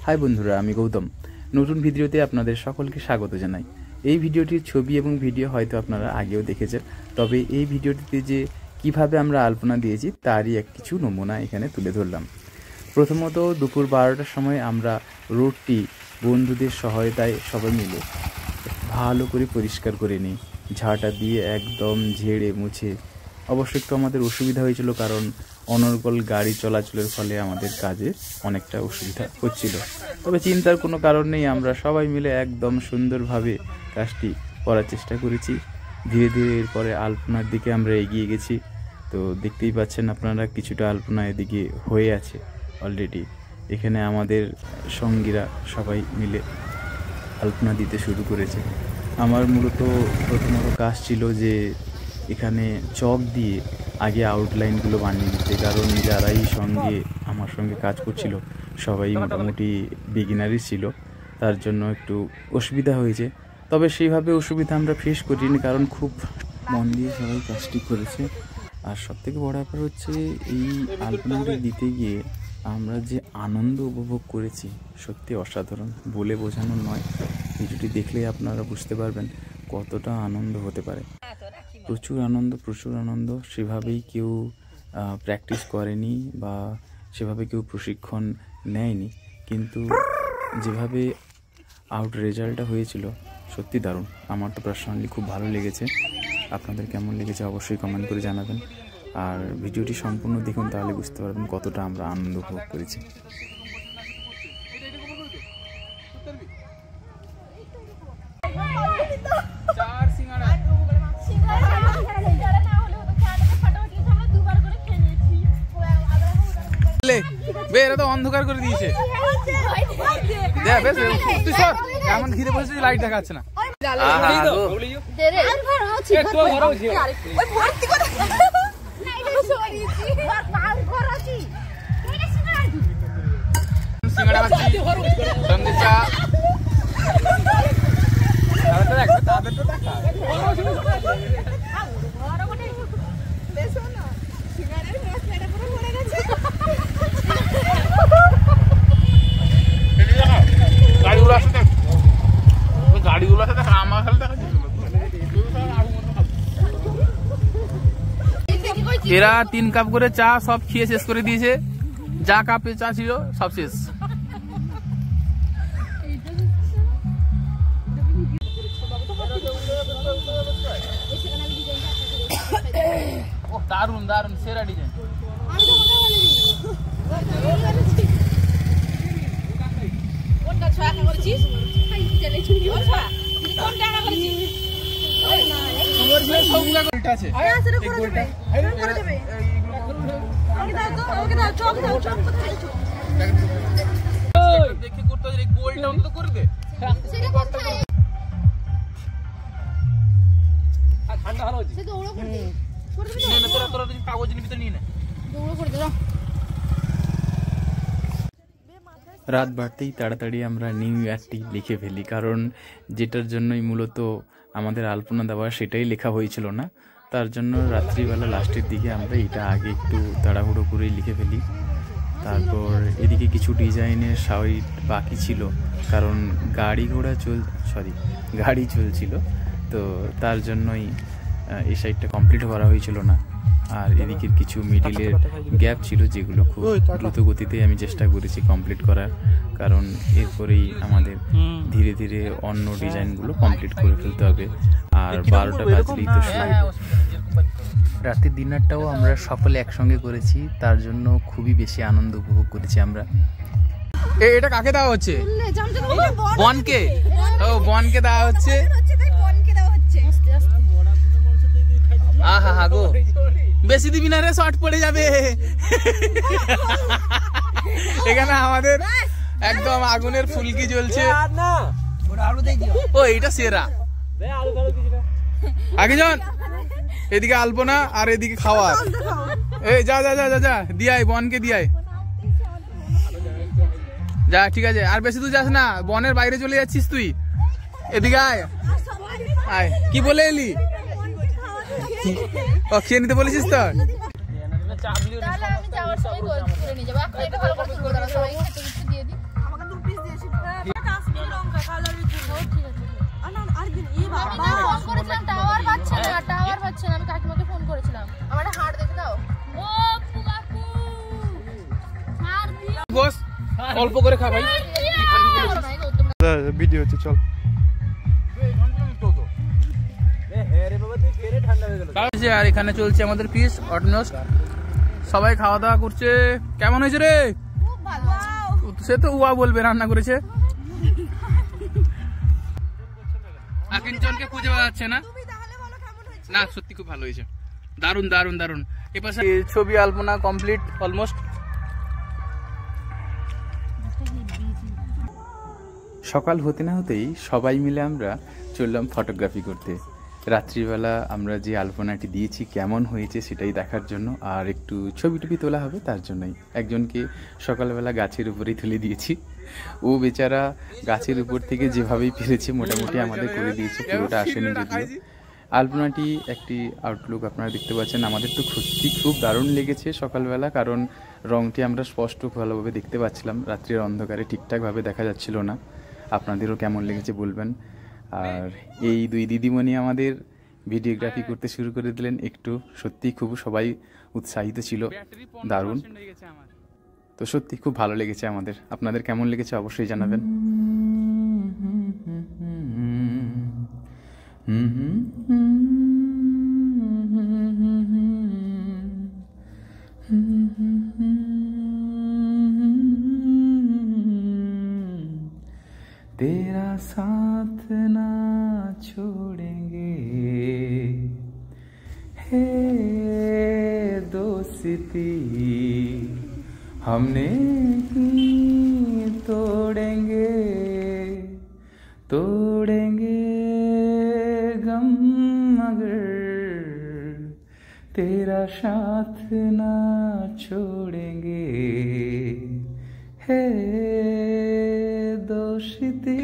High বন্ধুরা, আমি গৌতম। নতুন ভিডিওতে আপনাদের সকলকে স্বাগত জানাই। এই ভিডিওটির ছবি এবং ভিডিও হয়তো আপনারা আগেও দেখেছেন, তবে এই ভিডিওটিতে যে কিভাবে আমরা আলপনা দিয়েছি তারই কিছু নমুনা এখানে তুলে ধরলাম। প্রথমত দুপুর 12টার সময় আমরা রোডটি বন্ধুদের সহায়তায় সবাই মিলে ভালো করে পরিষ্কার করে নিই, ঝাঁটা দিয়ে একদম ঝেড়ে মুছে। অবশ্য একটু আমাদের অসুবিধা হয়েছিল, কারণ অনর্গল গাড়ি চলাচলের ফলে আমাদের কাজে অনেকটা অসুবিধা হচ্ছিল। তবে চিন্তার কোনো কারণ নেই, আমরা সবাই মিলে একদম সুন্দরভাবে কাজটি করার চেষ্টা করেছি। ধীরে ধীরে এরপরে আলপনার দিকে আমরা এগিয়ে গেছি। তো দেখতেই পাচ্ছেন আপনারা, কিছুটা আলপনা এদিকে হয়ে আছে অলরেডি। এখানে আমাদের সঙ্গীরা সবাই মিলে আলপনা দিতে শুরু করেছে। আমার মূলত প্রথমত কাজ ছিল যে এখানে চক দিয়ে আগে আউটলাইনগুলো বানিয়ে দিতে, কারণ যারাই আমার সঙ্গে কাজ করছিল সবাই মোটামুটি বিগিনারই ছিল, তার জন্য একটু অসুবিধা হয়েছে। তবে সেইভাবে অসুবিধা আমরা ফেস করিনি, কারণ খুব মন দিয়ে সবাই কাজটি করেছে। আর সবথেকে বড় ব্যাপার হচ্ছে এই আলপনাটি দিতে গিয়ে আমরা যে আনন্দ উপভোগ করেছি সত্যি অসাধারণ, বলে বোঝানো নয়। ভিডিওটি দেখলেই আপনারা বুঝতে পারবেন কতটা আনন্দ হতে পারে। প্রচুর আনন্দ। সেভাবেই কেউ প্র্যাকটিস করেনি বা সেভাবে কেউ প্রশিক্ষণ নেয়নি, কিন্তু যেভাবে আউট রেজাল্টটা হয়েছিল সত্যি দারুণ। আমার তো পার্সোনালি খুব ভালো লেগেছে। আপনাদের কেমন লেগেছে অবশ্যই কমেন্ট করে জানাবেন। আর ভিডিওটি সম্পূর্ণ দেখুন, তাহলে বুঝতে পারবেন কতটা আমরা আনন্দ উপভোগ করেছি। এরা তো অন্ধকার করে দিয়েছে, এমন ঘিরে বসেছে লাইট দেখাচ্ছে না। এরা 3 কাপ করে চা সব খেয়ে শেষ করে দিয়েছে। যা কাপে চা ছিল সব শেষ। দারুন দারুন, সেরা ডিজাইন। রাত বাড়তেই তাড়াতাড়ি আমরা নিউ ইয়ারটি লিখে ফেলি, কারণ যেটার জন্যই মূলত আমাদের আলপনা দেওয়া সেটাই লেখা হয়েছিল না। তার জন্য রাত্রিবেলা লাস্টের দিকে আমরা এটা আগে একটু তাড়াহুড়ো করেই লিখে ফেলি। তারপর এদিকে কিছু ডিজাইনের সাইড বাকি ছিল, কারণ গাড়ি চলছিল, তো তার জন্যই এই সাইডটা কমপ্লিট করা হয়েছিল না। আর এদিকের কিছু মিডিলের গ্যাপ ছিল, যেগুলো খুব দ্রুত গতিতে আমি চেষ্টা করেছি কমপ্লিট করার, কারণ এরপরেই আমাদের ধীরে ধীরে অন্য ডিজাইনগুলো কমপ্লিট করে ফেলতে হবে। আর 12টা বাজলেই তো রাতের ডিনারটাও আমরা সকলে একসঙ্গে করেছি, তার জন্য খুবই বেশি আনন্দ উপভোগ করেছি আমরা। এটা কাকে দেওয়া হচ্ছে? বনকে। বনকে দেওয়া হচ্ছে। আহা গো, বেশি দিবি না রে, শর্ট পড়ে যাবে। এখানে আমাদের একদম আগুনের ফুলকি জ্বলছে। ও এটা সেরা। আগে যান, এদিকে আলপনা আর এদিকে খাওয়ার। এই যা যা যা যা দিয়াই, বনকে দিয়াই যা। ঠিক আছে, আর বেশি দূর যাস না, বনের বাইরে চলে যাচ্ছিস তুই। এদিকে আয় আয়। কি বলে এলি? ও খেয়ে নিতে বলেছিস তো? তাহলে আমি যাওয়ার সময় করে নিয়ে যাবো। এখন এটা ভালো করে তুলবো, দাঁড়া সবাই খেতে কিছু দিয়ে দিই। আমাকে 2 পিস দিয়েছিল। কাশ্মীরি লঙ্কা কালারের জন্য ঠিক আছে। আরেকদিন এই বাবা ফোন করেছিলাম, টাওয়ার পাচ্ছে না, টাওয়ার পাচ্ছে না। আমি কাকিমাকে ফোন করেছিলাম, আমার হাড় দেখে দাও। ও পুকাকু মার দিও বস, অল্প করে খা ভাই। ভিডিও হচ্ছে, চল। আর এখানে চলছে আমাদের পিস অলমোস্ট, সবাই খাওয়া দাওয়া করছে। কেমন হয়েছে রে? খুব ভালো। সে তো উয়া বলবে, রান্না করেছে। আকিনজনকে খুঁজে পাওয়া যাচ্ছে না। না সত্যি খুব ভালো হয়েছে, দারুন দারুন দারুন। এপাশে ছবি আলপনা কমপ্লিট অলমোস্ট। সকাল হতে না হতেই সবাই মিলে আমরা চললাম ফটোগ্রাফি করতে। রাত্রিবেলা আমরা যে আলপনাটি দিয়েছি কেমন হয়েছে সেটাই দেখার জন্য, আর একটু ছবি টবি তোলা হবে তার জন্যই। একজনকে সকালবেলা গাছের উপরেই তুলে দিয়েছি, ও বেচারা গাছের উপর থেকে যেভাবেই পেরেছে মোটামুটি আমাদের করে দিয়েছে, পুরোটা আসেনি যদিও। আলপনাটি একটি আউটলুক আপনারা দেখতে পাচ্ছেন। আমাদের তো সত্যি খুব দারুণ লেগেছে সকালবেলা, কারণ রঙটি আমরা স্পষ্ট ভালোভাবে দেখতে পাচ্ছিলাম, রাত্রির অন্ধকারে ঠিকঠাকভাবে দেখা যাচ্ছিল না। আপনাদেরও কেমন লেগেছে বলবেন। আর এই 2 দিদিমণি আমাদের ভিডিওগ্রাফি করতে শুরু করে দিলেন একটু, সত্যি খুব সবাই উৎসাহিত ছিল, দারুণ। তো সত্যি খুব ভালো লেগেছে আমাদের। আপনাদের কেমন লেগেছে অবশ্যই জানাবেন। तेरा साथ ना छोड़ेंगे हे दोस्ती हमने की तोड़ेंगे तोड़ेंगे गम मगर तेरा साथ ना छोड़ेंगे हे दोस्ती।